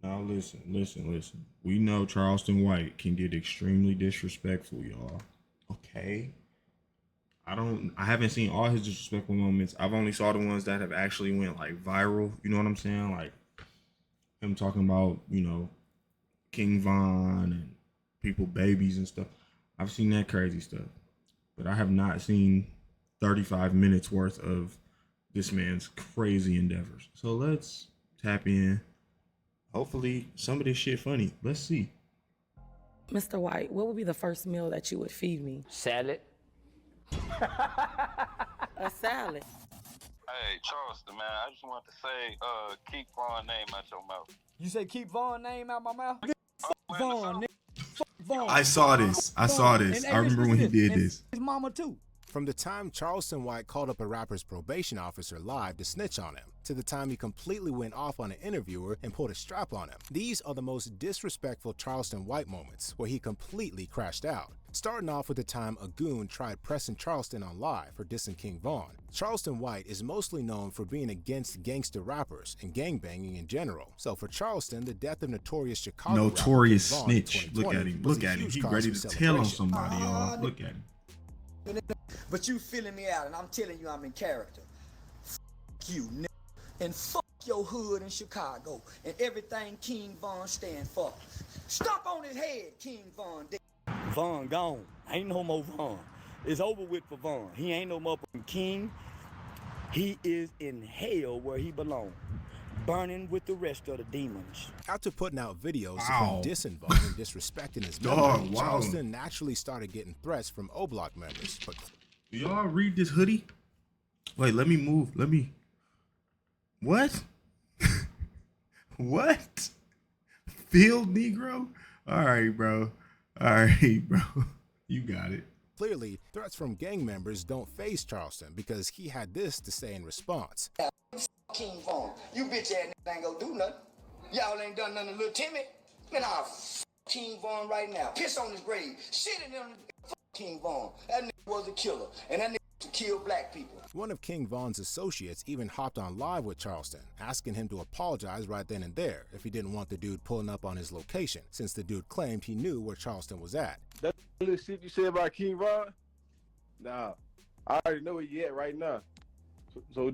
Now listen. We know Charleston White can get extremely disrespectful, y'all. Okay. I haven't seen all his disrespectful moments. I've only saw the ones that have actually went like viral. You know what I'm saying? Like him talking about, King Von and people babies and stuff. I've seen that crazy stuff. But I have not seen 35 minutes worth of this man's crazy endeavors. So let's tap in. Hopefully some of this shit funny. Let's see. Mr. White, what would be the first meal that you would feed me? Salad. A salad. Hey, Charleston, man, I just want to say, keep Vaughn name out your mouth. You say keep Vaughn name out my mouth? Vaughn, nigga. Vaughn. I saw this. I remember when he did this. His mama too. From the time Charleston White called up a rapper's probation officer live to snitch on him, to the time he completely went off on an interviewer and pulled a strap on him, these are the most disrespectful Charleston White moments where he completely crashed out. Starting off with the time a goon tried pressing Charleston on live for dissing King Von. Charleston White is mostly known for being against gangster rappers and gangbanging in general. So for Charleston, the death of notorious Chicago notorious rapper King Von snitch. in Look at 2020 him. was Look a at him. huge He cause ready for to tell on celebration. somebody, y'all. Look at him. But you feeling me out, and I'm telling you I'm in character. F you, nigga. And fuck your hood in Chicago and everything King Von stand for. Stomp on his head, King Von. Von gone. Ain't no more Von. It's over with for Von. He ain't no more king. He is in hell where he belongs, burning with the rest of the demons. After putting out videos Wow. from dissing Von and disrespecting his memory, Charleston naturally started getting threats from O-Block members. But Do y'all read this hoodie? Wait, let me move. What? What? Field Negro? All right, bro. You got it. clearly, threats from gang members don't faze Charleston because he had this to say in response. King Von, you bitch ass niggas ain't gonna do nothing. Y'all ain't done nothing to Lil Timmy. Man, I'll f King Von right now. Piss on his grave. Shit in him. F King Von. That nigga was a killer. And that nigga to kill black people. One of King Von's associates even hopped on live with Charleston, asking him to apologize right then and there if he didn't want the dude pulling up on his location, since the dude claimed he knew where Charleston was at. That little shit you said about King Von? Nah, I already know where you at right now. So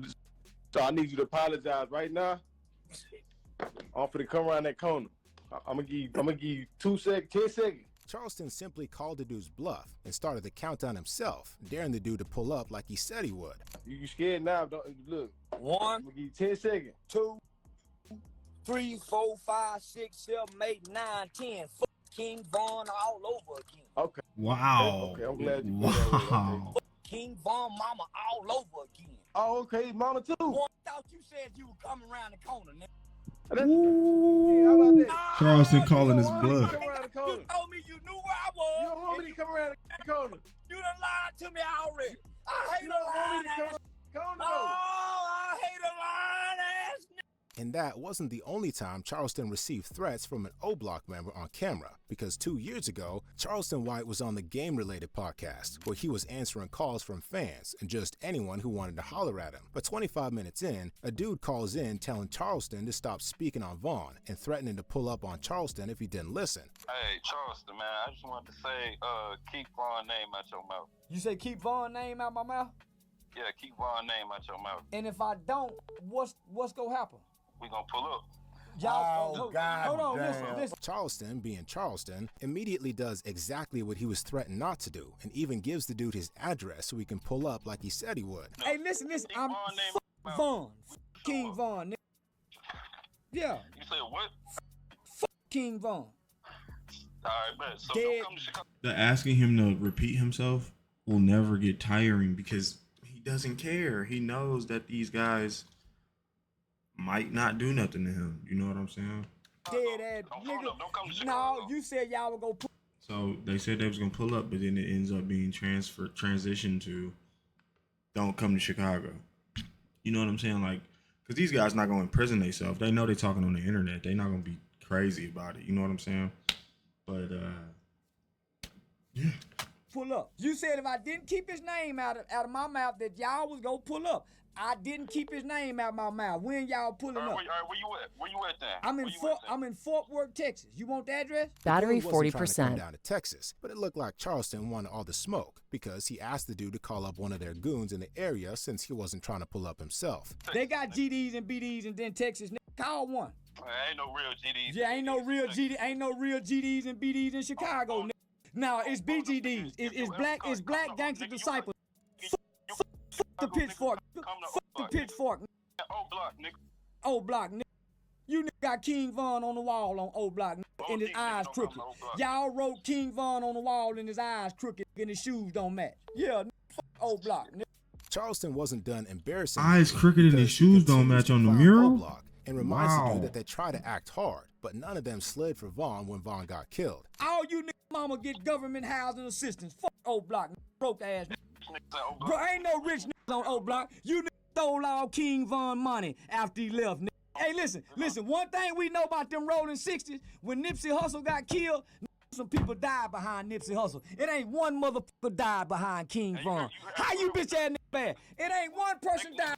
I need you to apologize right now. I'm finna come around that corner. I'm gonna give you 2 seconds, 10 seconds. Charleston simply called the dude's bluff and started the countdown himself, daring the dude to pull up like he said he would. You scared now? Don't look. 1, I'm gonna give you 10 seconds. 2, 3, 4, 5, 6, 7, 8, 9, 10. Fuck King Von all over again. Okay. Wow. Okay, I'm glad you put that way. Okay. Fuck King Von mama all over again. Oh, okay, mama too. Boy, I thought you said you would come around the corner, nigga. Ooh. How about that? Charleston calling his You bluff. come around the You corner. told me you knew where I was. You don't want me to come around the corner. You done lied to me already. I hate You a don't want lying me to come ass. around the corner. Oh, I hate a lying ass nigga. And that wasn't the only time Charleston received threats from an O-Block member on camera, because 2 years ago, Charleston White was on the game-related podcast, where he was answering calls from fans and just anyone who wanted to holler at him. But 25 minutes in, a dude calls in telling Charleston to stop speaking on Vaughn and threatening to pull up on Charleston if he didn't listen. Hey, Charleston, man, I just wanted to say, keep Vaughn name out your mouth. You say keep Vaughn name out my mouth? Yeah, keep Vaughn name out your mouth. And if I don't, what's gonna happen? We gonna pull up. Y'all, Oh, God hold on, damn. listen. Charleston, being Charleston, immediately does exactly what he was threatened not to do, and even gives the dude his address so he can pull up like he said he would. Hey, listen, Keep I'm Vaughn name out your Vaughn. mouth. King Vaughn, nigga. Yeah, You said what? King Vaughn. All right, bet. So Dead. don't come to Chicago. The asking him to repeat himself will never get tiring because he doesn't care. He knows that these guys might not do nothing to him. You know what I'm saying? Dead ass Don't phone up. Don't come to nigga. Chicago. No, you said y'all would go put. So they said they was gonna pull up, but then it ends up being transitioned to don't come to Chicago. You know what I'm saying? Like, cause these guys not gonna imprison themselves. They know they talking on the internet. They not gonna be crazy about it. You know what I'm saying? But yeah. Pull up. You said if I didn't keep his name out of my mouth that y'all was gonna pull up. I didn't keep his name out my mouth. When y'all pulling up? All right, where you at? Where you at then? I'm in Fort Worth, Texas. You want the address? Battery 40%. Trying to come down to Texas, but it looked like Charleston wanted all the smoke because he asked the dude to call up one of their goons in the area since he wasn't trying to pull up himself. They got GDs and BDs and then Texas. Call one. Ain't no real GDs. Yeah, ain't no real GDs and BDs in Chicago. Now it's BGDs. It's black gangster disciples. The pitchfork. The pitchfork. Old block, nigga. You nigga got King Von on the wall on old block, nigga, and his eyes crooked. Y'all wrote King Von on the wall and his eyes crooked and his shoes don't match. Yeah, nigga, old block, nigga. Charleston wasn't done embarrassing. Eyes crooked and his shoes don't match on the mural. And reminds the dude that they try to act hard, but none of them slid for Vaughn when Vaughn got killed. All you nigga mama get government housing assistance. Fuck old block, nigga. Broke ass nigga. Bro, ain't no rich niggas on old block. You nigga stole all King Von money after he left, nigga. Hey, listen. One thing we know about them rolling 60s, when Nipsey Hussle got killed, some people died behind Nipsey Hussle. It ain't one motherfucker died behind King Von. How you bitch ass nigga bad? It ain't one person died.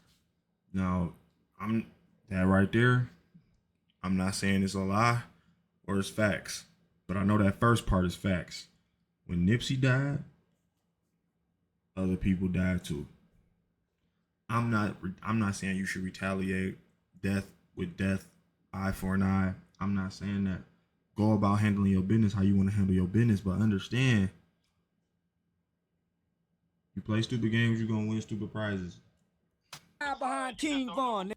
Now, that right there, I'm not saying it's a lie or it's facts, but I know that first part is facts. When Nipsey died, other people died too. I'm not saying you should retaliate death with death, eye for an eye. I'm not saying that. Go about handling your business how you want to handle your business, but understand, you play stupid games, you're gonna win stupid prizes. Behind King Von,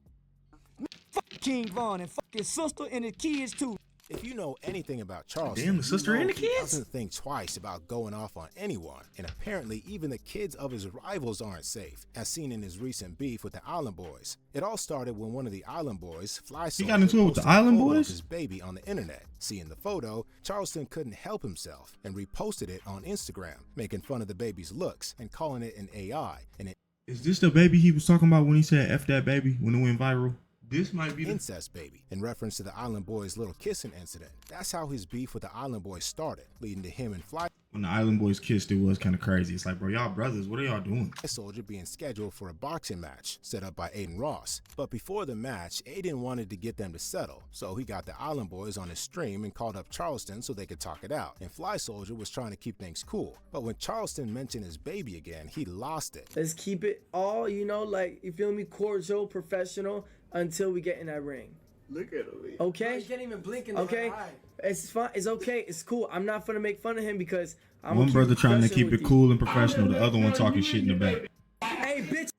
fuck King Von and fuck his sister and his kids too. If you know anything about Charleston, damn, the sister and the he kids doesn't think twice about going off on anyone, and apparently even the kids of his rivals aren't safe, as seen in his recent beef with the Island Boys. It all started when one of the Island Boys, Fly Soldier, got into it with the Island Boys? his baby on the internet. Seeing the photo, Charleston couldn't help himself and reposted it on Instagram, making fun of the baby's looks and calling it an AI. And is this the baby he was talking about when he said F that baby when it went viral? This might be the incest baby, in reference to the Island Boys' little kissing incident. That's how his beef with the Island Boys started, leading to him and Fly. When the Island Boys kissed, it was kind of crazy. It's like, bro, y'all brothers, what are y'all doing? Soldier being scheduled for a boxing match set up by Aiden Ross. But before the match, Aiden wanted to get them to settle, so he got the Island Boys on his stream and called up Charleston so they could talk it out. And Fly Soldier was trying to keep things cool. But when Charleston mentioned his baby again, he lost it. Let's keep it all, like, you feel me, cordial, professional, until we get in that ring. Look at him. Okay? You can't even blink in the okay? eye. It's fine. It's okay. It's cool. I'm not gonna make fun of him because I'm one brother trying to keep it cool and professional, the other one talking shit in the back. Hey, bitch,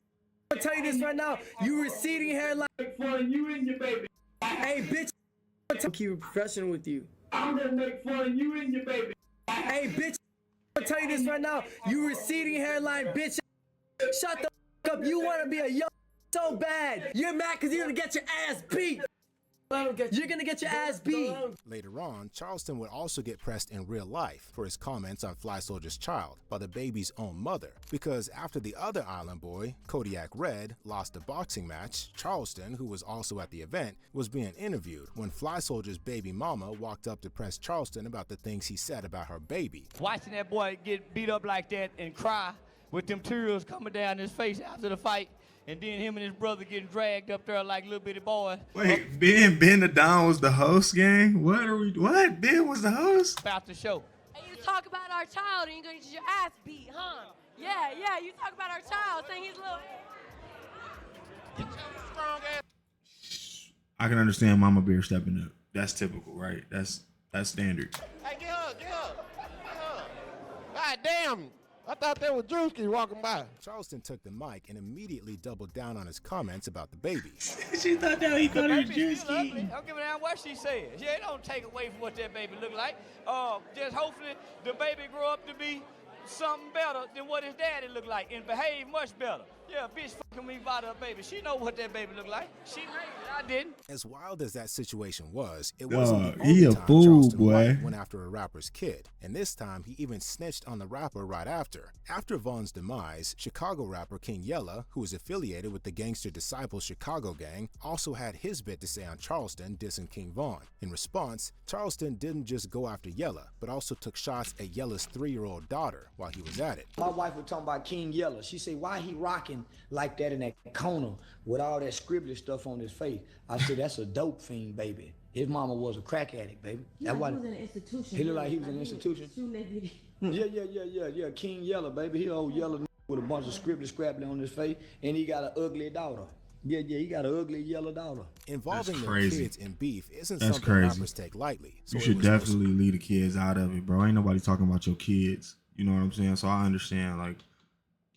I'm gonna tell you this right now. You receding hairline. Make fun of you and your baby. Hey, bitch, I'm gonna keep it professional with you. I'm gonna make fun of you and your baby. Hey, bitch, I'm gonna tell you this right now. You receding hairline, bitch. Shut the fuck up. You wanna be a young so bad. You're mad because you're gonna get your ass beat. You're gonna get your ass beat. Later on, Charleston would also get pressed in real life for his comments on Fly Soldier's child by the baby's own mother. Because after the other Island Boy, Kodiak Red, lost a boxing match, Charleston, who was also at the event, was being interviewed when Fly Soldier's baby mama walked up to press Charleston about the things he said about her baby. Watching that boy get beat up like that and cry with them tears coming down his face after the fight. And then him and his brother getting dragged up there like little bitty boys. Wait, Ben the Don was the host, gang? What? Ben was the host? About the show. And you talk about our child and you're gonna get your ass beat, huh? Yeah, you talk about our child saying he's little. Strong ass. I can understand Mama Bear stepping up. That's typical, right? That's standard. Hey, get her. God damn. I thought that was Drewski walking by. Charleston took the mic and immediately doubled down on his comments about the baby. She thought that he thought it was Drewski. Don't give a damn what she says. Yeah, it don't take away from what that baby look like. Just hopefully the baby grow up to be something better than what his daddy look like and behave much better. Yeah, bitch fucking me by her baby. She know what that baby look like. She made it. I didn't. As wild as that situation was, it wasn't the he only a time fool, Charleston boy. White went after a rapper's kid. And this time, he even snitched on the rapper right after. After Von's demise, Chicago rapper King Yella, who was affiliated with the Gangster Disciples Chicago gang, also had his bit to say on Charleston dissing King Von. In response, Charleston didn't just go after Yella, but also took shots at Yella's 3-year-old daughter while he was at it. My wife was talking about King Yella. She said, why he rocking boxing like that in that corner with all that scribbly stuff on his face. I said, that's a dope fiend, baby. His mama was a crack addict, baby. Yeah, he was in an institution. He looked like he was in an institution. Yeah. King Yellow, baby. He old yellow with a bunch of scribbly scrabbly on his face, and he got an ugly daughter. Yeah, he got an ugly yellow daughter. Involving their kids in beef isn't That's something crazy. rappers take lightly. So You should definitely leave the kids out of it, bro. Ain't nobody talking about your kids. You know what I'm saying? So I understand, like,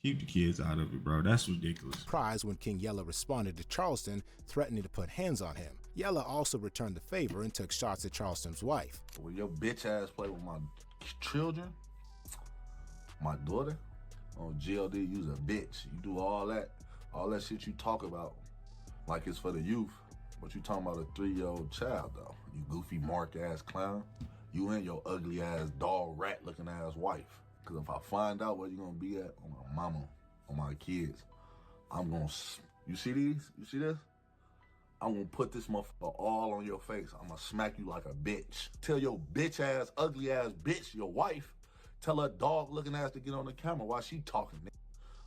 keep the kids out of it, bro. That's ridiculous. Surprised when King Yella responded to Charleston, threatening to put hands on him. Yella also returned the favor and took shots at Charleston's wife. When your bitch ass play with my children, my daughter, on GLD, you's a bitch. You do all that shit you talk about like it's for the youth, but you talking about a 3-year-old child, though. You goofy mark ass clown. You and your ugly ass dog rat looking ass wife. Cause if I find out where you gonna be at on my mama, on my kids, I'm gonna, you see these? You see this? I'm gonna put this motherfucker all on your face. I'm gonna smack you like a bitch. Tell your bitch ass, ugly ass bitch, your wife, tell her dog looking ass to get on the camera while she talking.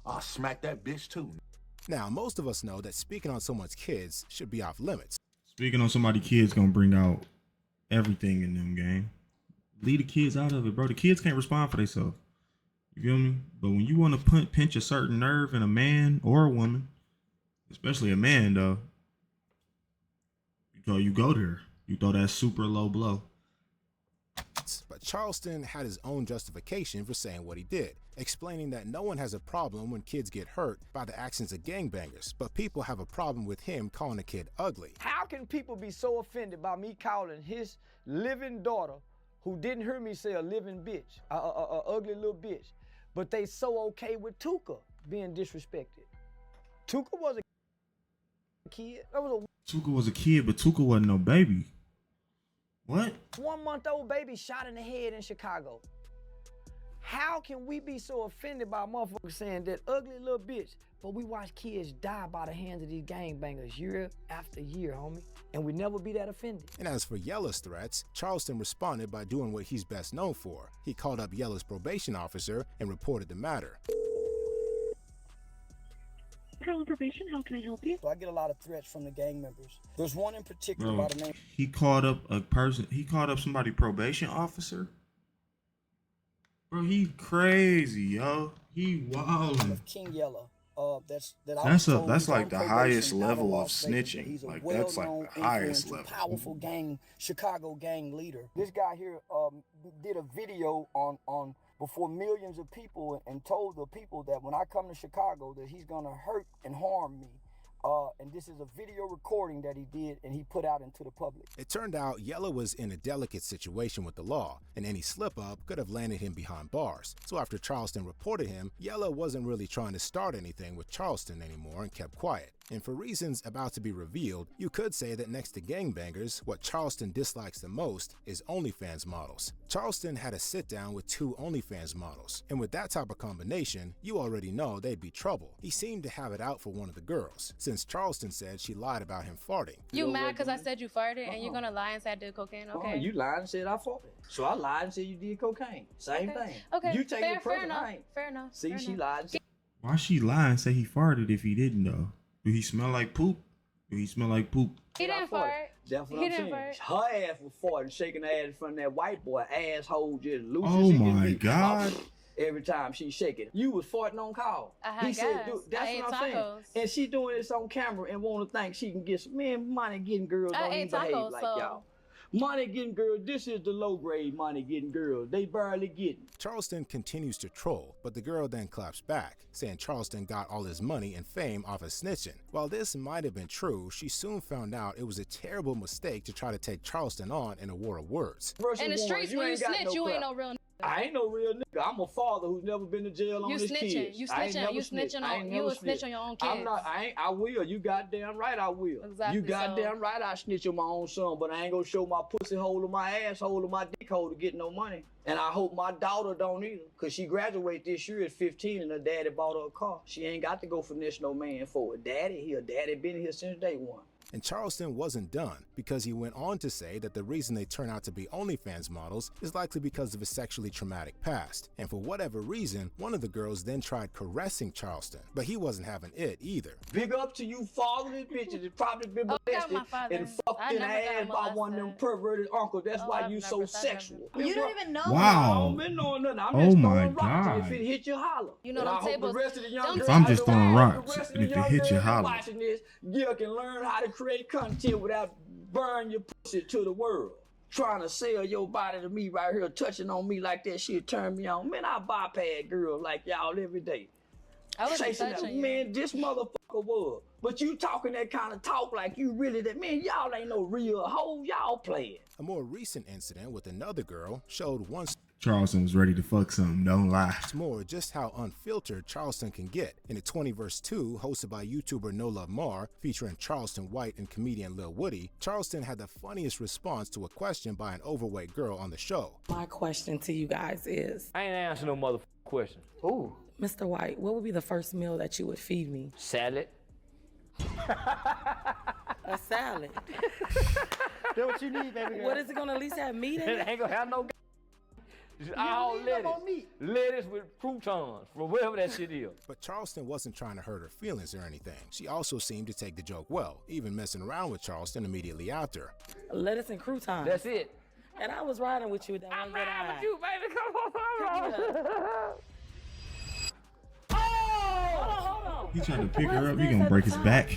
I'll smack that bitch too. Now, most of us know that speaking on someone's kids should be off limits. Speaking on somebody's kids gonna bring out everything in them, gang. Leave the kids out of it, bro. The kids can't respond for themselves. You feel me? But when you want to pinch a certain nerve in a man or a woman, especially a man, though, you go there. You throw that super low blow. But Charleston had his own justification for saying what he did, explaining that no one has a problem when kids get hurt by the actions of gangbangers, but people have a problem with him calling a kid ugly. How can people be so offended by me calling his living daughter, who didn't hear me say a living bitch, a ugly little bitch, but they so okay with Tuka being disrespected? Tuka was a kid. Tuka was a kid, but Tuka wasn't no baby. What? 1-month-old baby shot in the head in Chicago. How can we be so offended by motherfuckers saying that ugly little bitch, but we watch kids die by the hands of these gangbangers year after year, homie, and we never be that offended? And as for Yella's threats, Charleston responded by doing what he's best known for. He called up Yella's probation officer and reported the matter. Probation, how can I help you? So I get a lot of threats from the gang members. There's one in particular Bro, by the name. he called up a person. He called up somebody probation officer. Bro, he crazy, yo. He wildin'. King Yella. That's like the highest level of snitching. Like that's like the highest level. Powerful gang, Chicago gang leader. This guy here did a video on before millions of people and told the people that when I come to Chicago that he's gonna hurt and harm me. And this is a video recording that he did and he put out into the public. It turned out Yella was in a delicate situation with the law, and any slip-up could have landed him behind bars. So after Charleston reported him, Yella wasn't really trying to start anything with Charleston anymore and kept quiet. And for reasons about to be revealed, you could say that next to gangbangers, what Charleston dislikes the most is OnlyFans models. Charleston had a sit-down with 2 OnlyFans models, and with that type of combination, you already know they'd be trouble. He seemed to have it out for one of the girls, since Charleston said she lied about him farting. You mad because I said you farted and you're gonna lie and say I did cocaine? Okay. You lied and said I farted. So I lied and said you did cocaine. Same thing. Okay. You take it fair enough. I ain't. Fair enough. See, fair she enough. lied and said. Why she lie and say he farted if he didn't though? Do he smell like poop? Do he smell like poop? He didn't fart. That's what He I'm didn't saying. fart. Her ass was farting, shaking her ass in front of that white boy, asshole just loose Oh as it can my be. God. Every time she shaking. You was farting on call. I had He said, gas. dude, I that's ate what I'm saying. tacos. And she doing this on camera and want to think she can get some, man, money getting girls I don't ate even behave tacos, like so- y'all. Money getting girls, this is the low grade money getting girls. They barely getting. Charleston continues to troll, but the girl then claps back, saying Charleston got all his money and fame off of snitching. While this might have been true, she soon found out it was a terrible mistake to try to take Charleston on in a war of words. In the streets, when you snitch, you ain't no real nigga. I ain't no real nigga. I'm a father who's never been to jail on You his snitching. kids. You I ain't snitching. never You snitched. snitching I on- ain't you never a snitch snitched. on your own I'm kids. not. I will. You goddamn right. I will. Exactly, You goddamn so- right. I snitch on my own son, but I ain't gonna show my pussy hole or my asshole or my dick hole to get no money. And I hope my daughter don't either, cause she graduated this year at 15 and her daddy bought her a car. She ain't got to go finesse no man for it. Daddy been here since day one. And Charleston wasn't done, because he went on to say that the reason they turn out to be OnlyFans models is likely because of a sexually traumatic past. And for whatever reason, one of the girls then tried caressing Charleston, but he wasn't having it either. Big up to you fatherless bitches that probably been molested and fucked in the ass by one of them perverted uncles. That's why you so sexual. You don't even know. Wow. I don't been knowing nothing. I'm just throwing rocks. If it hit you, holler. You know And I them hope tables. the rest of the young If I'm girls just throwing the rocks, rest of and the if it young hit you, girls holler. watching this, you can learn how to create content without burn your pussy to the world. Trying to sell your body to me right here, touching on me like that shit turn me on. Man, I bypass girls like y'all every day. I wasn't Chasing that, touching you. man, this motherfucker was. But you talking that kind of talk like you really that, man, y'all ain't no real hoe, y'all playing. A more recent incident with another girl showed once Charleston was ready to fuck something, don't lie. more just how unfiltered Charleston can get. In a 20 vs. 2 hosted by YouTuber No Love Mar, featuring Charleston White and comedian Lil Woody, Charleston had the funniest response to a question by an overweight girl on the show. My question to you guys is, I ain't answering no motherfucking question. ooh, Mr. White, what would be the first meal that you would feed me? Salad. A salad. That's what you need, baby girl. What is it gonna at least have meat in It it? ain't gonna have no all lettuce. Lettuce with croutons, from wherever that shit is. But Charleston wasn't trying to hurt her feelings or anything. She also seemed to take the joke well, even messing around with Charleston immediately after. Lettuce and croutons. That's it. And I was riding with you that one good eye. With you, baby, come on. Hold on. He trying to pick her up. He gonna break his back.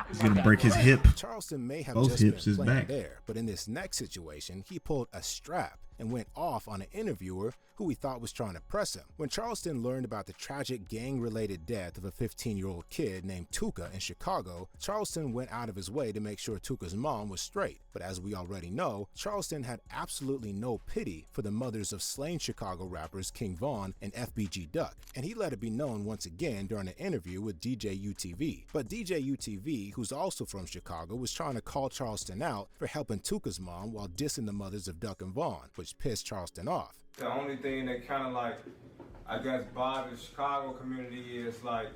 He's gonna break his hip. Charleston may have Both just hips been is playing back. there, but in this next situation, he pulled a strap and went off on an interviewer who he thought was trying to press him. When Charleston learned about the tragic gang-related death of a 15-year-old kid named Tuka in Chicago, Charleston went out of his way to make sure Tuka's mom was straight. But as we already know, Charleston had absolutely no pity for the mothers of slain Chicago rappers King Von and FBG Duck, and he let it be known once again during an interview with DJ UTV. But DJ UTV, who's also from Chicago, was trying to call Charleston out for helping Tuka's mom while dissing the mothers of Duck and Vaughn, which pissed Charleston off. The only thing that kind of like, I guess, bothers the Chicago community is like,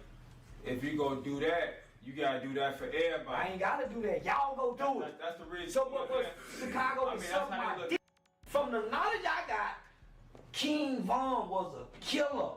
if you go do that, you gotta do that for everybody. I ain't gotta do that. Y'all go do it. That's the reason. So what was Chicago is something that's how my they look. dick. From the knowledge I got, King Von was a killer.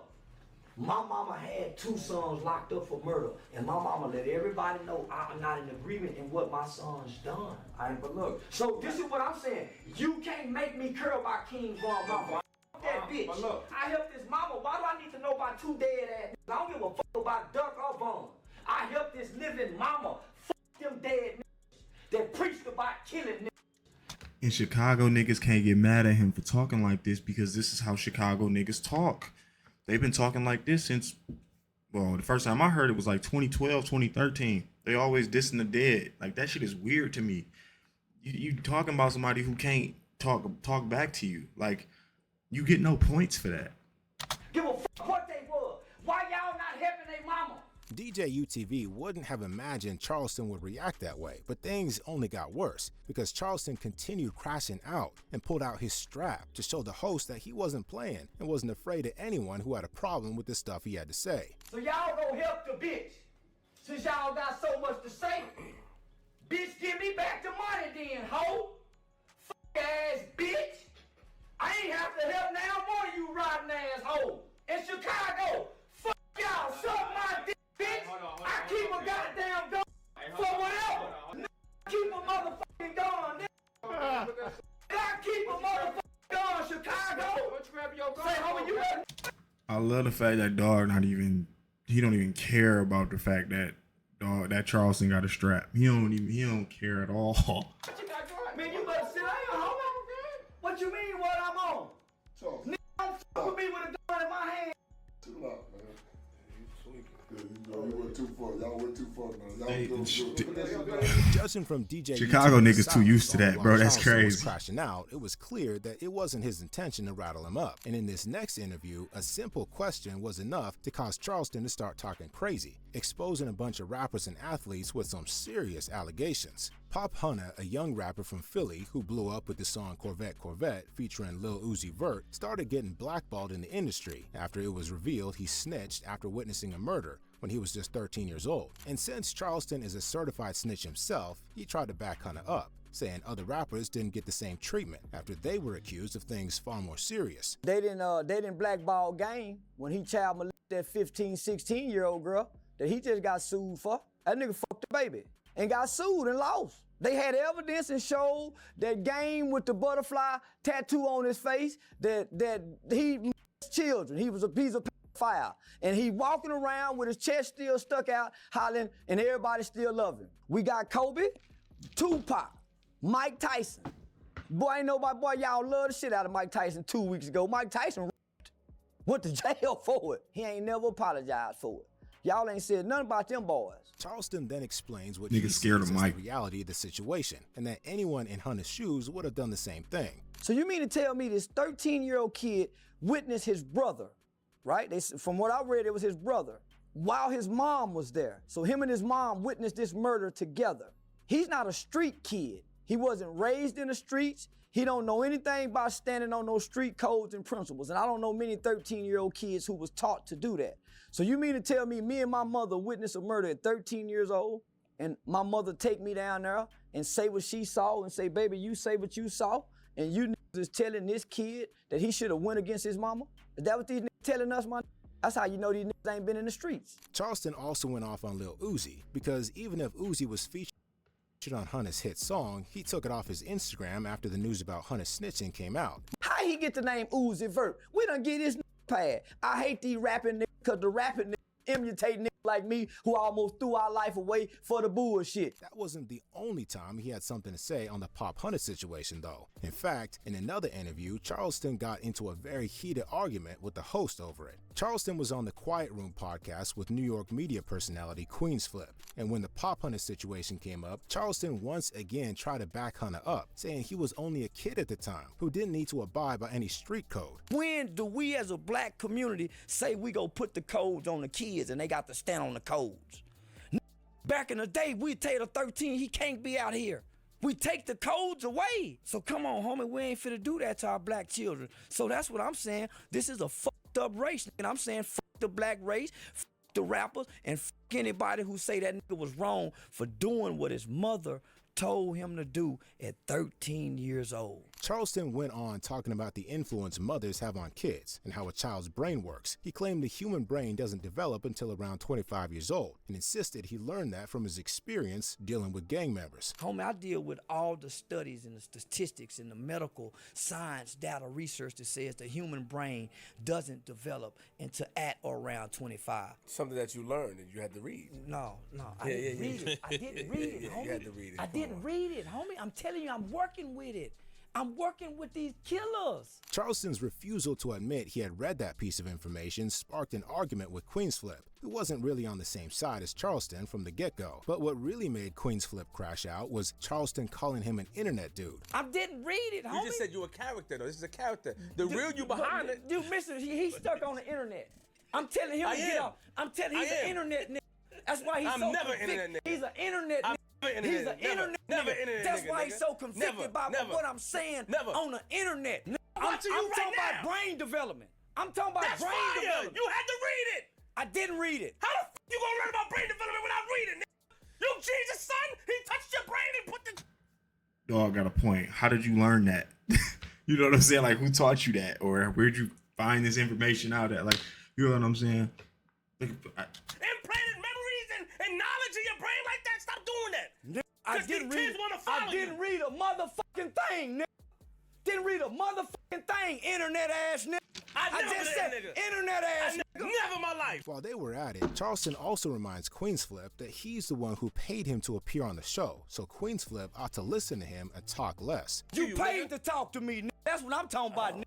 My mama had 2 sons locked up for murder, and my mama let everybody know I'm not in agreement in what my son's done. But look, so this is what I'm saying. You can't make me care about King Von mama. That bitch. But look. I helped this mama. Why do I need to know about 2 dead ass niggas? I don't give a fuck about Duck or Von. I helped this living mama. Fuck them dead niggas that preached about killing niggas. And Chicago niggas can't get mad at him for talking like this because this is how Chicago niggas talk. They've been talking like this since, well, the first time I heard it was like 2012, 2013. They always dissing the dead. Like, that shit is weird to me. You talking about somebody who can't talk back to you. Like, you get no points for that. Give a fuck what they was. Why y'all not helping they mama? DJ UTV wouldn't have imagined Charleston would react that way, but things only got worse because Charleston continued crashing out and pulled out his strap to show the host that he wasn't playing and wasn't afraid of anyone who had a problem with the stuff he had to say. So y'all gonna help the bitch. Since y'all got so much to say, bitch, give me back the money then, hoe. Fuck ass bitch. I ain't have to help now more of you rotten ass hoe. In Chicago, fuck y'all, suck my dick, bitch. I keep a goddamn gun for whatever. Keep a motherfucking gun, nigga. I keep a motherfucking gun, Chicago. Say, homie, you ready? I love the fact that he don't even care about the fact that that Charleston got a strap. He don't care at all. Man, you better sit down, homie. What you mean what I'm on? Nigga, don't fuck with me with a gun in my hand. Chill out, man. You went too far. Y'all went too far, man. Y'all good. Judging from DJ Chicago UTV's niggas too used to that, while bro. That's Charleston was crazy. crashing out, it was clear that it wasn't his intention to rattle him up. And in this next interview, a simple question was enough to cause Charleston to start talking crazy, exposing a bunch of rappers and athletes with some serious allegations. Pop Hunter, a young rapper from Philly who blew up with the song Corvette Corvette featuring Lil Uzi Vert, started getting blackballed in the industry after it was revealed he snitched after witnessing a murder when he was just 13 years old. And since Charleston is a certified snitch himself, he tried to back Hunter up, saying other rappers didn't get the same treatment after they were accused of things far more serious. They didn't blackball Game when he child molested that 15, 16-year-old girl that he just got sued for. That nigga fucked the baby and got sued and lost. They had evidence and showed that Game with the butterfly tattoo on his face that he molested children. He's a pedophile. And he walking around with his chest still stuck out, hollering, and everybody still love him. We got Kobe, Tupac, Mike Tyson. Boy, ain't nobody, boy, y'all love the shit out of Mike Tyson 2 weeks ago. Mike Tyson went to jail for it. He ain't never apologized for it. Y'all ain't said nothing about them boys. Charleston then explains what Niggas he scared of sees as Mike. the reality of the situation, and that anyone in Hunter's shoes would have done the same thing. So you mean to tell me this 13-year-old kid witnessed his brother, right? From what I read, it was his brother, while his mom was there. So him and his mom witnessed this murder together. He's not a street kid. He wasn't raised in the streets. He don't know anything about standing on those street codes and principles. And I don't know many 13-year-old kids who was taught to do that. So you mean to tell me and my mother witnessed a murder at 13 years old, and my mother take me down there and say what she saw and say, baby, you say what you saw, and you niggas is telling this kid that he should have went against his mama? Is that what these niggas telling us, man? That's how you know these niggas ain't been in the streets. Charleston also went off on Lil Uzi, because even if Uzi was featured on Hunter's hit song, he took it off his Instagram after the news about Hunter snitching came out. How he get the name Uzi Vert? We done get his pad. I hate these rapping niggas, because the rapping niggas imitate niggas like me who almost threw our life away for the bullshit. That wasn't the only time he had something to say on the Pop Hunter situation, though. In fact, in another interview, Charleston got into a very heated argument with the host over it. Charleston was on the Quiet Room podcast with New York media personality Queensflip, and when the Pop Hunter situation came up, Charleston once again tried to back Hunter up, saying he was only a kid at the time who didn't need to abide by any street code. When do we as a black community say we go put the codes on the kids and they got to stand on the codes? Back in the day, we tell the 13 he can't be out here. We take the codes away. So come on, homie, we ain't finna do that to our black children. So that's what I'm saying. This is a fucked up race. And I'm saying fuck the black race, fuck the rappers, and fuck anybody who say that nigga was wrong for doing what his mother told him to do at 13 years old. Charleston went on talking about the influence mothers have on kids and how a child's brain works. He claimed the human brain doesn't develop until around 25 years old and insisted he learned that from his experience dealing with gang members. Homie, I deal with all the studies and the statistics and the medical science data research that says the human brain doesn't develop until at or around 25. Something that you learned and you had to read. No, I didn't read it. I didn't read it, homie. You had to read it. I didn't read it, homie. I'm telling you, I'm working with it. I'm working with these killers. Charleston's refusal to admit he had read that piece of information sparked an argument with Queensflip, who wasn't really on the same side as Charleston from the get-go. But what really made Queensflip crash out was Charleston calling him an internet dude. I didn't read it, homie. You just said you a character, though. This is a character. The real you behind it. Dude, mister, he's stuck on the internet. I'm telling him to get off. I'm telling he's an internet nigga. That's why he's so never convicted. internet nigga. He's an internet nigga. He's an internet nigga. That's why he's so convicted by what I'm saying on the internet. I'm talking about brain development. I'm talking about brain development. You had to read it. I didn't read it. How the f you gonna learn about brain development without reading it? You Jesus' son, he touched your brain and put the... Dog got a point. How did you learn that? You know what I'm saying? Like, who taught you that? Or where'd you find this information out at? Like, you know what I'm saying? Like, implanted memories and knowledge in your brain like that. Stop doing that. I didn't read a motherfucking thing, nigga. Didn't read a motherfucking thing, internet ass nigga. I just said internet ass nigga. Never in my life. While they were at it, Charleston also reminds Queensflip that he's the one who paid him to appear on the show, so Queensflip ought to listen to him and talk less. You paid to talk to me, nigga. That's what I'm talking about, nigga.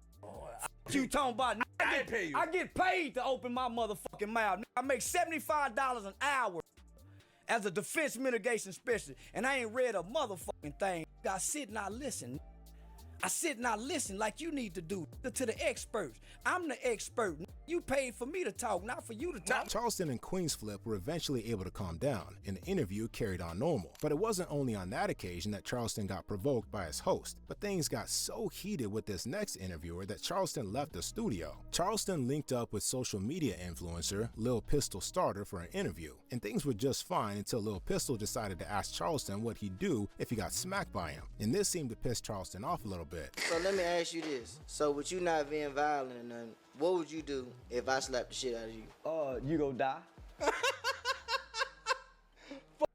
You talking about? I get paid to open my motherfucking mouth. I make $75 an hour as a defense mitigation specialist, and I ain't read a motherfucking thing. I sit and I listen. I sit and I listen like you need to do to the experts. I'm the expert. You paid for me to talk, not for you to talk. Charleston and Queens Flip were eventually able to calm down, and the interview carried on normal. But it wasn't only on that occasion that Charleston got provoked by his host, but things got so heated with this next interviewer that Charleston left the studio. Charleston linked up with social media influencer Lil Pistol Starter for an interview, and things were just fine until Lil Pistol decided to ask Charleston what he'd do if he got smacked by him, and this seemed to piss Charleston off a little bit. So let me ask you this. So with you not being violent or nothing, what would you do if I slapped the shit out of you? You gon' die. Fuck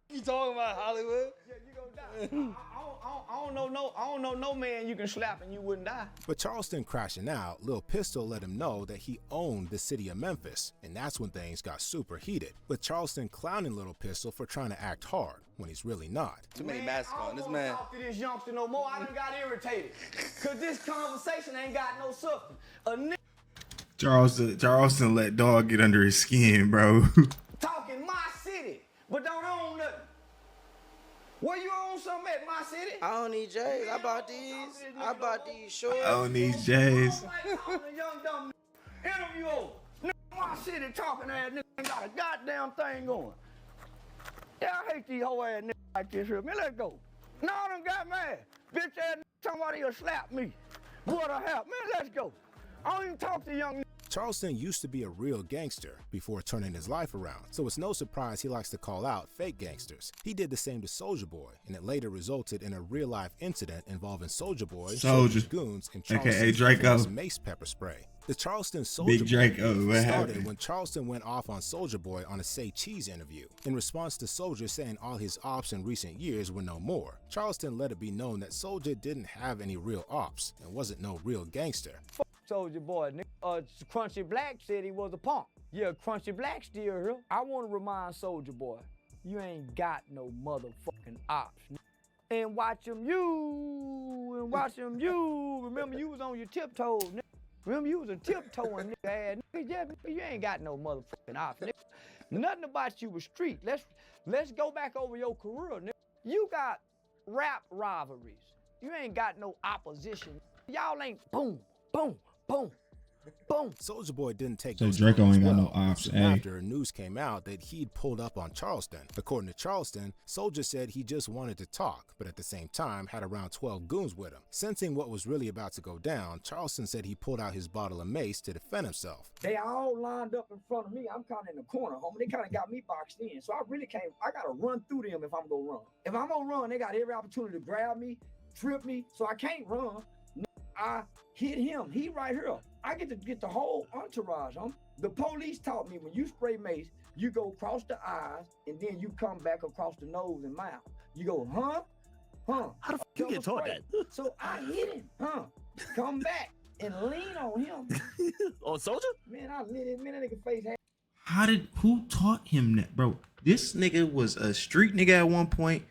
you talking about, Hollywood? Yeah, you gon' die. I don't know no man you can slap and you wouldn't die. But Charleston crashing out, Lil Pistol let him know that he owned the city of Memphis, and that's when things got super heated, with Charleston clowning Lil Pistol for trying to act hard when he's really not. Too many masks on this man. I don't talk to this youngster no more. I done got irritated. Cause this conversation ain't got no substance. A nigga Charleston let dog get under his skin, bro. talking my city, but don't own nothing. Where you own something at my city? I don't need J's. I bought these shorts. I don't need J's. Young dumb interview over. Nigga, my city talking ass nigga ain't got a goddamn thing going. Yeah, I hate these whole ass niggas like this here. Man, let's go. No, I done got mad. Bitch ass nigga, somebody will slap me. What a hell. Man, let's go. I don't even talk to young niggas. Charleston used to be a real gangster before turning his life around, so it's no surprise he likes to call out fake gangsters. He did the same to Soulja Boy, and it later resulted in a real-life incident involving Soulja Boy, Soulja's goons, and Charleston's mace pepper spray. The Charleston Soulja Boy started when Charleston went off on Soulja Boy on a Say Cheese interview. In response to Soulja saying all his ops in recent years were no more, Charleston let it be known that Soulja didn't have any real ops and wasn't no real gangster. Soulja Boy, nigga. Crunchy Black said he was a punk. Yeah, Crunchy Black still here. I want to remind Soulja Boy, you ain't got no motherfucking ops. And watch him you, Remember you was on your tiptoes, nigga. Remember you was a tiptoeing nigga ass nigga. Yeah, nigga, you ain't got no motherfucking ops, nigga. Nothing about you was street. Let's go back over your career, nigga. You got rap rivalries. You ain't got no opposition. Y'all ain't boom, boom, boom, boom. Soulja Boy didn't take so Draco ain't got no ops. After news came out that he'd pulled up on Charleston. According to Charleston, Soulja said he just wanted to talk, but at the same time had around 12 goons with him. Sensing what was really about to go down, Charleston said he pulled out his bottle of mace to defend himself. They all lined up in front of me. I'm kind of in the corner, homie. They kind of got me boxed in. So I got to run through them if I'm going to run. If I'm going to run, they got every opportunity to grab me, trip me, so I can't run. I hit him. He right here. I get to get the whole entourage. The police taught me when you spray mace, you go across the eyes and then you come back across the nose and mouth. You go, huh? How the fuck you get taught that? So I hit him, come back and lean on him. On Soulja? Man, I lit him. Man, that nigga face had. Who taught him that, bro? This nigga was a street nigga at one point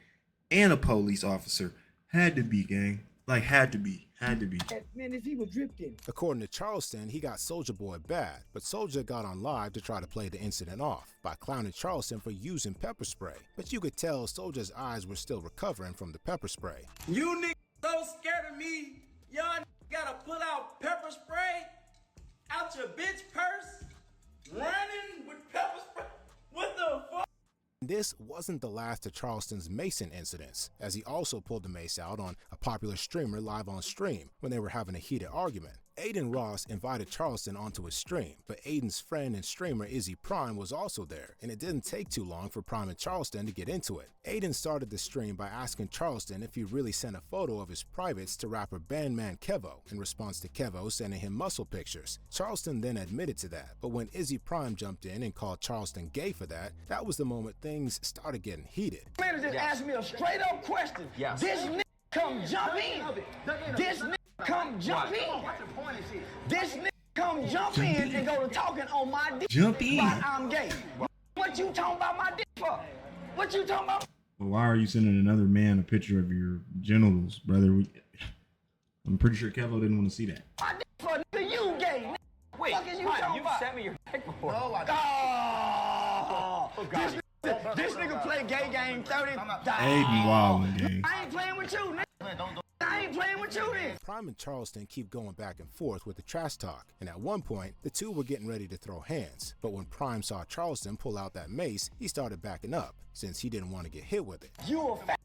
and a police officer. Had to be, gang. Like, had to be. Man, if he was dripped in. According to Charleston, he got Soulja Boy bad, but Soulja got on live to try to play the incident off by clowning Charleston for using pepper spray. But you could tell Soulja's eyes were still recovering from the pepper spray. You niggas so scared of me, y'all gotta pull out pepper spray out your bitch purse, running with pepper spray. What the fuck? This wasn't the last of Charleston's Mason incidents, as he also pulled the mace out on a popular streamer live on stream when they were having a heated argument. Aiden Ross invited Charleston onto his stream, but Aiden's friend and streamer Izzy Prime was also there, and it didn't take too long for Prime and Charleston to get into it. Aiden started the stream by asking Charleston if he really sent a photo of his privates to rapper Bandman Kevo, in response to Kevo sending him muscle pictures. Charleston then admitted to that, but when Izzy Prime jumped in and called Charleston gay for that, that was the moment things started getting heated. Man just asked me a straight up question. This nigga come jump in. This nigga come jump in. This nigga come jump in and go to talking on my dick about I'm gay. What you talking about my dick for? What you talking about? Well, why are you sending another man a picture of your genitals, brother? I'm pretty sure Kevo didn't want to see that. My dick for nigga, you gay. Nigga. Wait, what you sent me your dick before. No, this nigga play gay game 30. Aiden wildin', gang. I ain't playing with you, nigga. I ain't playing with with you then. Prime and Charleston keep going back and forth with the trash talk, and at one point, the two were getting ready to throw hands. But when Prime saw Charleston pull out that mace, he started backing up, since he didn't want to get hit with it. You a fat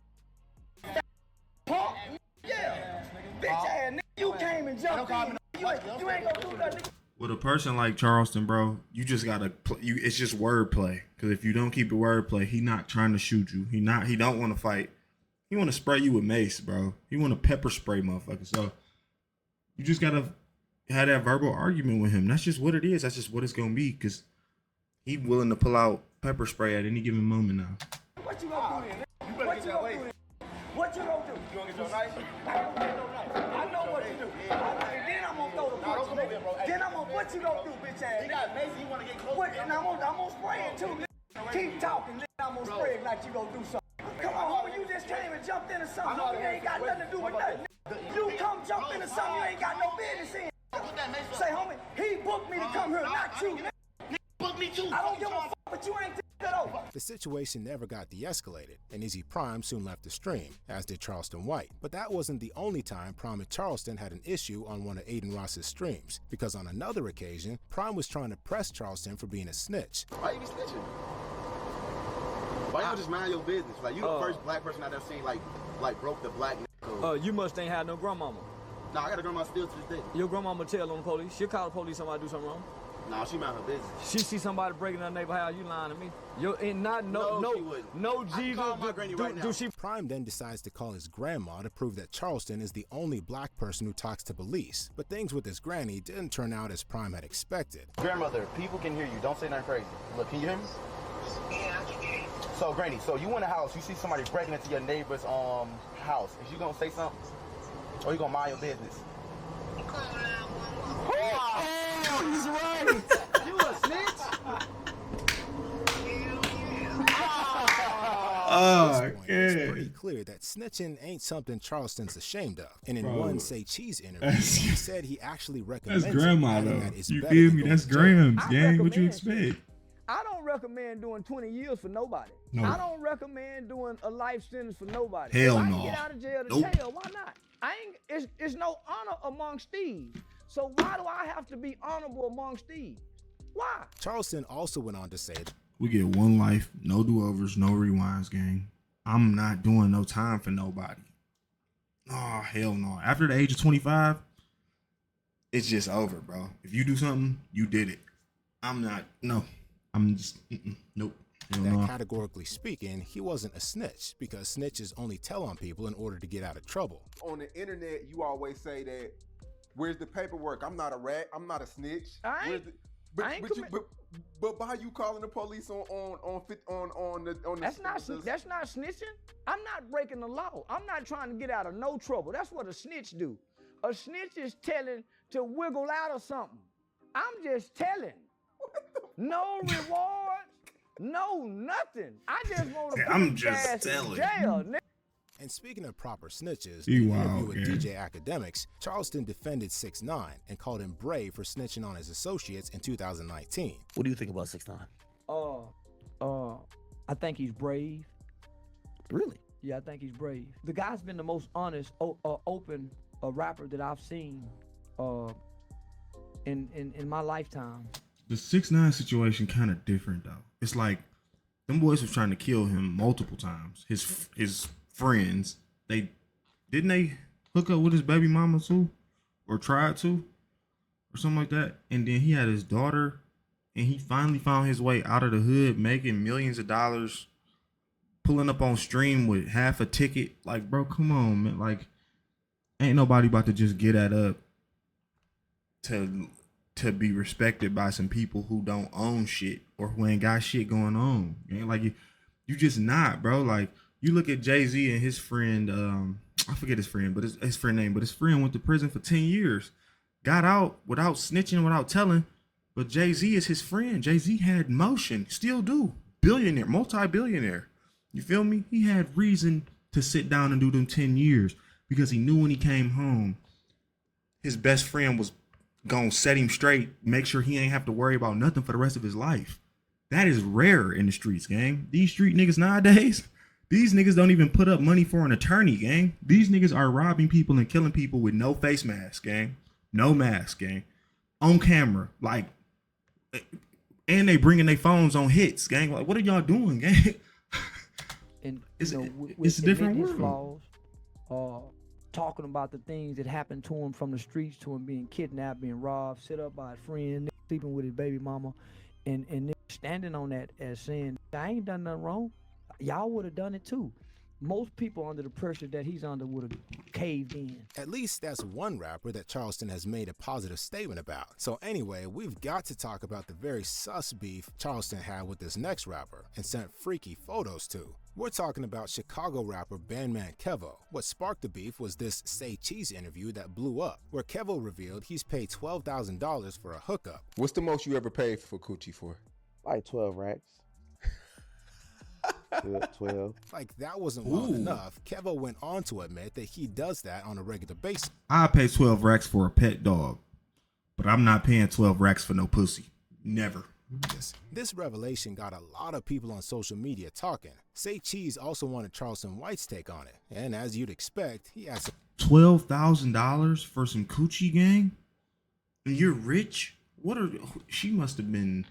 punk? Yeah. Bitch ass nigga, you came and jumped in. You ain't gonna do nothing. With a person like Charleston, bro, you just gotta it's just wordplay. Because if you don't keep it wordplay, he not trying to shoot you. He don't want to fight. He want to spray you with mace, bro. He want to pepper spray, motherfucker. So you just gotta have that verbal argument with him. That's just what it is. That's just what it's gonna be. Because he willing to pull out pepper spray at any given moment now. What you gonna do then? What you gonna do then? What you gonna do? You gonna get your knife? I don't get no knife. I know what to do. And then I'm gonna throw the punch, nigga. Then I'm gonna, what you gonna do, bitch ass? He got mace, you wanna get close. And I'm gonna spray it too, nigga. Keep talking, nigga. I'm gonna spray it like you gonna do something. Come on, homie, you just came and jumped into something. Homie, you ain't got nothing to do with nothing. You come jump into something you ain't got no business in. Say, homie, he booked me to come here, not you, nigga. Booked me too. I don't give a fuck, but you ain't it over. The situation never got de-escalated, and Easy Prime soon left the stream, as did Charleston White. But that wasn't the only time Prime and Charleston had an issue on one of Aiden Ross's streams, because on another occasion, Prime was trying to press Charleston for being a snitch. Why you be snitching? Why y'all just mind your business? Like, you the first black person I've ever seen, like broke the black code. You must ain't had no grandmama. Nah, I got a grandma still to this day. Your grandmama tell on the police. She'll call the police somebody do something wrong. Nah, she mind her business. She see somebody breaking her neighbor house, you lying to me. No, Jesus. Prime then decides to call his grandma to prove that Charleston is the only black person who talks to police. But things with his granny didn't turn out as Prime had expected. Grandmother, people can hear you. Don't say nothing crazy. Look, can you hear me? Yeah, I can hear you. So, Granny, so you in the house, you see somebody breaking into your neighbor's house. Is you gonna say something? Or you gonna mind your business? Oh, he's right. You a snitch? It's pretty clear that snitching ain't something Charleston's ashamed of. And in one Say Cheese interview, he said he actually recommends That's grandma, though. That You feel me? That's Grams, gang. What you expect? I don't recommend doing 20 years for nobody. No. I don't recommend doing a life sentence for nobody. Hell if I no. can get out of jail to Nope. jail, why not? It's no honor amongst thieves. So why do I have to be honorable amongst thieves? Why? Charleston also went on to say, We get one life, no do-overs, no rewinds, gang. I'm not doing no time for nobody. Oh, hell no. After the age of 25, it's just over, bro. If you do something, you did it. I'm not, no. I'm just, nope. Hell that no. categorically speaking, he wasn't a snitch, because snitches only tell on people in order to get out of trouble. On the internet, you always say that, where's the paperwork? I'm not a rat. I'm not a snitch. But why are you calling the police on the That's not snitching. I'm not breaking the law. I'm not trying to get out of no trouble. That's what a snitch do. A snitch is telling to wiggle out of something. I'm just telling. No rewards, no nothing. I just want to I'm put just ass in telling. jail, nigga. And speaking of proper snitches, You in an wild, interview with gang. DJ Academics, Charleston defended 6ix9ine and called him brave for snitching on his associates in 2019. What do you think about 6ix9ine? I think he's brave. Really? Yeah, I think he's brave. The guy's been the most honest, open rapper that I've seen in my lifetime. The 6ix9ine situation kind of different, though. It's like, them boys was trying to kill him multiple times. His friends, didn't they hook up with his baby mama too? Or tried to? Or something like that. And then he had his daughter, and he finally found his way out of the hood, making millions of dollars, pulling up on stream with half a ticket. Like, bro, come on, man. Like, ain't nobody about to just get that up to be respected by some people who don't own shit or who ain't got shit going on. Man. Like, you just not, bro. Like, you look at Jay-Z and his friend, I forget his friend, but his friend name, but his friend went to prison for 10 years. Got out without snitching, without telling. But Jay-Z is his friend. Jay-Z had motion, still do. Billionaire, multi-billionaire. You feel me? He had reason to sit down and do them 10 years because he knew when he came home, his best friend was gonna set him straight, make sure he ain't have to worry about nothing for the rest of his life. That is rare in the streets, gang. These street niggas nowadays, These niggas don't even put up money for an attorney, gang. These niggas are robbing people and killing people with no face mask, gang. No mask, gang. On camera, like, and they bringing their phones on hits, gang. Like, what are y'all doing, gang? And It's- you know, it's a different admitting his world. flaws, talking about the things that happened to him from the streets, to him being kidnapped, being robbed, set up by a friend, sleeping with his baby mama, and standing on that as saying, I ain't done nothing wrong. Y'all would have done it too. Most people under the pressure that he's under would have caved in. At least that's one rapper that Charleston has made a positive statement about. So anyway, we've got to talk about the very sus beef Charleston had with this next rapper and sent freaky photos to. We're talking about Chicago rapper Bandman Kevo. What sparked the beef was this Say Cheese interview that blew up, where Kevo revealed he's paid $12,000 for a hookup. What's the most you ever paid for coochie for? Like 12 racks. 12. Like that wasn't well enough, Kevo went on to admit that he does that on a regular basis. I pay 12 racks for a pet dog, but I'm not paying 12 racks for no pussy. Never. This revelation got a lot of people on social media talking. Say Cheese also wanted Charleston White's take on it, and as you'd expect, he had some $12,000 for some coochie, gang? And you're rich? She must have been...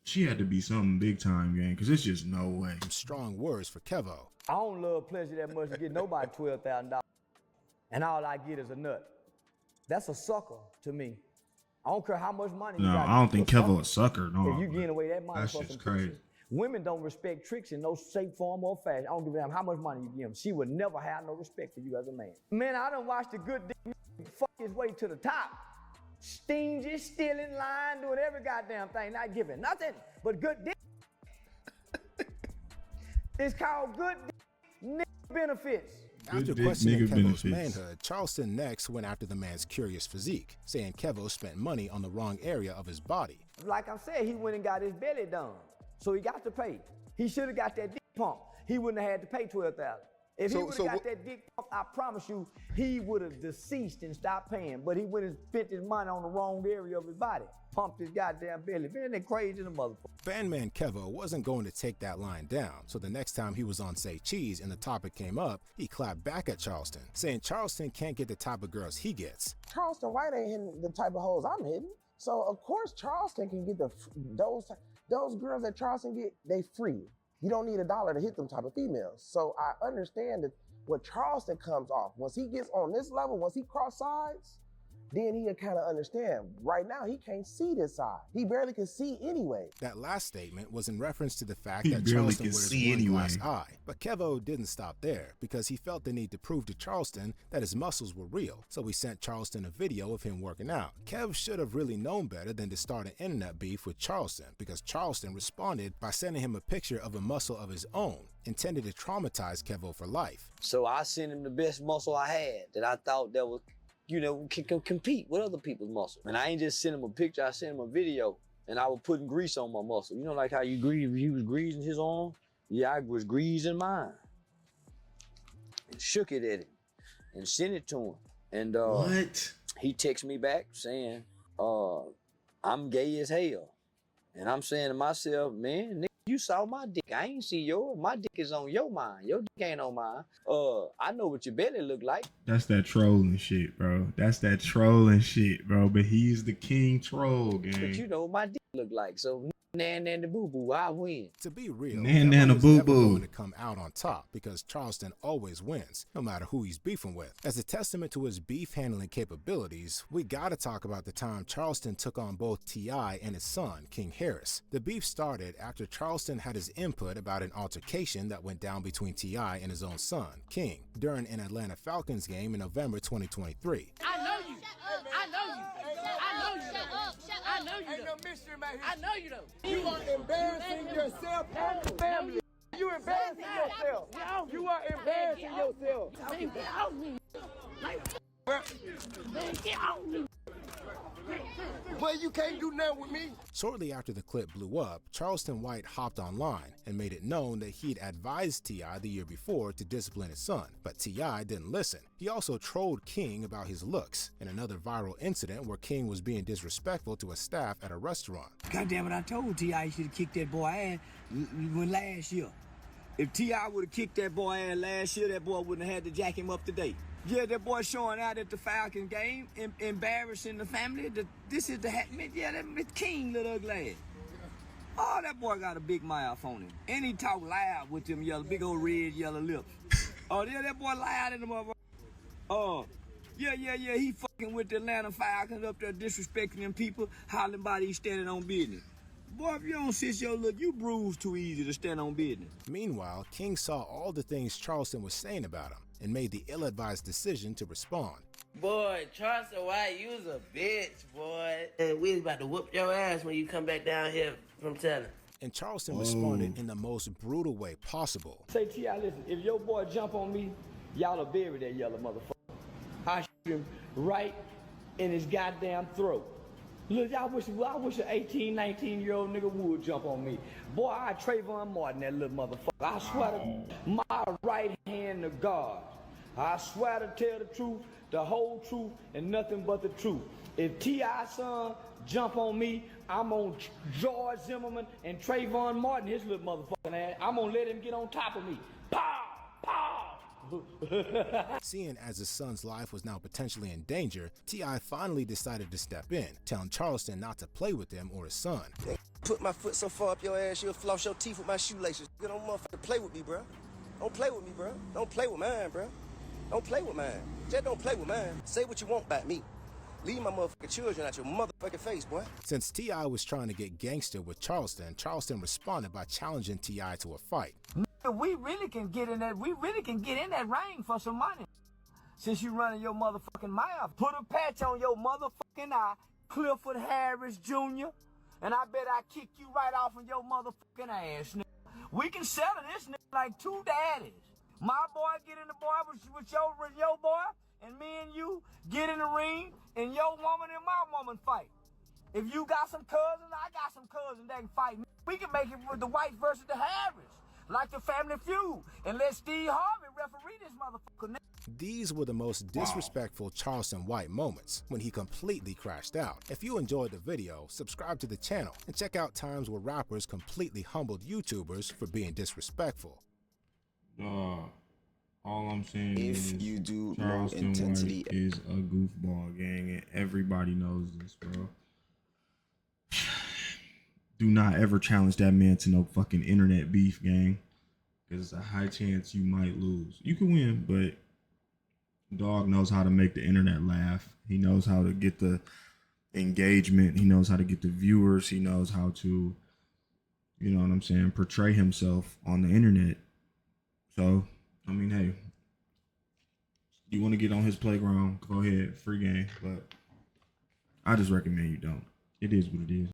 She had to be something big time, gang, because it's just no way. strong words for Kevo. I don't love pleasure that much to get nobody $12,000, and all I get is a nut. That's a sucker to me. I don't care how much money you No, got. I don't think Kevo a sucker. No, If you getting away that money that's for just some crazy. pussy, women don't respect tricks in no shape, form, or fashion. I don't give a damn how much money you give them. She would never have no respect for you as a man. Man, I done watched a good dick fuck his way to the top. Stingy, stealing, lying, doing every goddamn thing, not giving nothing but good dick. It's called good dick benefits. After dick questioning nigga Kevo's benefits. manhood, Charleston next went after the man's curious physique, saying Kevo spent money on the wrong area of his body. Like I said, he went and got his belly done, so he got to pay. He should have got that dick pump. He wouldn't have had to pay $12,000. If he would have got that dick pump, I promise you, he would have deceased and stopped paying. But he went and spent his money on the wrong area of his body. Pumped his goddamn belly. Man, they crazy in the motherfucker. Bandman Kevo wasn't going to take that line down, so the next time he was on Say Cheese and the topic came up, he clapped back at Charleston, saying Charleston can't get the type of girls he gets. Charleston White ain't hitting the type of hoes I'm hitting. So of course Charleston can get those girls that Charleston get, they free. You don't need $1 to hit them type of females. So I understand that when Charleston comes off, once he gets on this level, once he cross sides, then he'll kind of understand. Right now, he can't see this side. He barely can see anyway. That last statement was in reference to the fact He that barely Charleston can wears see one glass anyway. eye. But Kevo didn't stop there, because he felt the need to prove to Charleston that his muscles were real, so he sent Charleston a video of him working out. Kev should have really known better than to start an internet beef with Charleston, because Charleston responded by sending him a picture of a muscle of his own, intended to traumatize Kevo for life. So I sent him the best muscle I had that I thought that was, can compete with other people's muscle. And I ain't just send him a picture, I sent him a video, and I was putting grease on my muscle. You know, like how you grease, he was greasing his arm? Yeah, I was greasing mine. And shook it at him and sent it to him. And What? He texted me back saying, I'm gay as hell. And I'm saying to myself, man, nigga, you saw my dick. I ain't see yours. My dick is on your mind. Your dick ain't on mine. I know what your belly look like. That's that trolling shit, bro. That's that trolling shit, bro. But he's the king troll, But gang. you know what my dick look like. So nan the boo boo, I win. To be real, Nan, Kevo a was boo never boo. going to come out on top, because Charleston always wins, no matter who he's beefing with. As a testament to his beef handling capabilities, we gotta talk about the time Charleston took on both T.I. and his son, King Harris. The beef started after Charleston had his input about an altercation that went down between T.I. and his own son, King, during an Atlanta Falcons game in November 2023. I know you. I know you. I know you. I know you. Ain't no mystery about here. I know you though. You are embarrassing yourself and your family. You embarrassing yourself. You are embarrassing yourself. Get off me. Get off me. But you can't do nothing with me. Shortly after the clip blew up, Charleston White hopped online and made it known that he'd advised T.I. the year before to discipline his son, but T.I. didn't listen. He also trolled King about his looks in another viral incident where King was being disrespectful to a staff at a restaurant. God damn it, I told T.I. he should have kicked that boy ass when last year. If T.I. would have kicked that boy ass last year, that boy wouldn't have had to jack him up today. Yeah, that boy showing out at the Falcon game, embarrassing the family. This is the that King, little ugly ass. Oh, that boy got a big mouth on him. And he talk loud with them yellow, big old red, yellow lips. Oh, yeah, that boy loud in the motherfucker. Oh, yeah, he fucking with the Atlanta Falcons up there disrespecting them people, hollering about he standing on business. Boy, if you don't sit your look, you bruise too easy to stand on business. Meanwhile, King saw all the things Charleston was saying about him and made the ill-advised decision to respond. Boy, Charleston White, you was a bitch, boy. And we was about to whoop your ass when you come back down here from telling. And Charleston responded in the most brutal way possible. Say, T.I., listen, if your boy jump on me, y'all will bury that yellow motherfucker. I shoot him right in his goddamn throat. Look, I wish an 18, 19-year-old nigga would jump on me. Boy, I Trayvon Martin, that little motherfucker. I swear to my right hand to God. I swear to tell the truth, the whole truth, and nothing but the truth. If T.I. son jump on me, I'm on George Zimmerman and Trayvon Martin, his little motherfucking ass. I'm gonna let him get on top of me. Pow! Pow! Seeing as his son's life was now potentially in danger, T.I. finally decided to step in, telling Charleston not to play with him or his son. Put my foot so far up your ass, you'll floss your teeth with my shoelaces. You don't motherfucker play with me, bro. Don't play with me, bro. Don't play with mine, bro. Don't play with mine. Just don't play with mine. Say what you want about me. Leave my motherfucking children out your motherfucking face, boy. Since T.I. was trying to get gangster with Charleston, Charleston responded by challenging T.I. to a fight. We really can get in that ring for some money. Since you running your motherfucking mouth. Put a patch on your motherfucking eye, Clifford Harris Jr., and I bet I kick you right off of your motherfucking ass, nigga. We can settle this nigga like two daddies. My boy get in the bar with your boy, and me and you get in the ring, and your woman and my woman fight. If you got some cousins, I got some cousins that can fight. We can make it with the Whites versus the Harris. Like the Family Feud, and let Steve Harvey referee this motherfucker. These were the most disrespectful Charleston White moments when he completely crashed out. If you enjoyed the video, subscribe to the channel and check out times where rappers completely humbled YouTubers for being disrespectful. All I'm saying is you do Charleston low intensity White is a goofball gang, and everybody knows this, bro. Do not ever challenge that man to no fucking internet beef, gang. Because it's a high chance you might lose. You can win, but dog knows how to make the internet laugh. He knows how to get the engagement. He knows how to get the viewers. He knows how to, you know what I'm saying, portray himself on the internet. So, I mean, hey, you want to get on his playground, go ahead, free game. But I just recommend you don't. It is what it is.